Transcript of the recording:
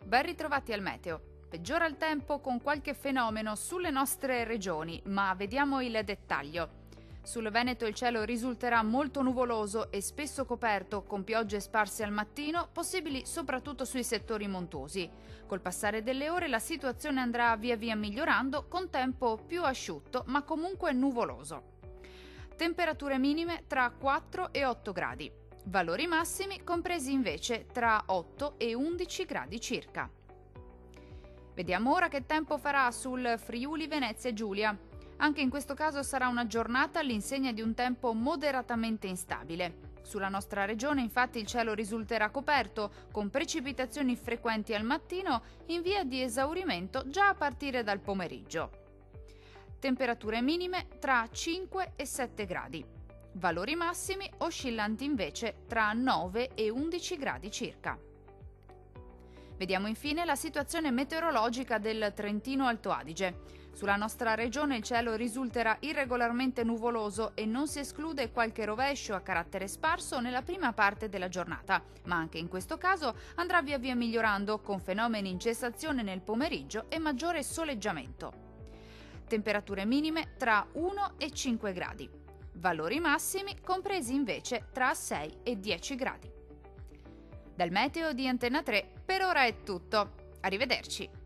Ben ritrovati al meteo. Peggiora il tempo con qualche fenomeno sulle nostre regioni, ma vediamo il dettaglio. Sul Veneto il cielo risulterà molto nuvoloso e spesso coperto, con piogge sparse al mattino, possibili soprattutto sui settori montuosi. Col passare delle ore la situazione andrà via via migliorando, con tempo più asciutto, ma comunque nuvoloso. Temperature minime tra 4 e 8 gradi. Valori massimi compresi invece tra 8 e 11 gradi circa. Vediamo ora che tempo farà sul Friuli Venezia Giulia. Anche in questo caso sarà una giornata all'insegna di un tempo moderatamente instabile. Sulla nostra regione infatti il cielo risulterà coperto, con precipitazioni frequenti al mattino in via di esaurimento già a partire dal pomeriggio. Temperature minime tra 5 e 7 gradi. Valori massimi oscillanti invece tra 9 e 11 gradi circa. Vediamo infine la situazione meteorologica del Trentino Alto Adige. Sulla nostra regione il cielo risulterà irregolarmente nuvoloso e non si esclude qualche rovescio a carattere sparso nella prima parte della giornata, ma anche in questo caso andrà via via migliorando con fenomeni in cessazione nel pomeriggio e maggiore soleggiamento. Temperature minime tra 1 e 5 gradi. Valori massimi compresi invece tra 6 e 10 gradi. Dal meteo di Antenna 3 per ora è tutto. Arrivederci.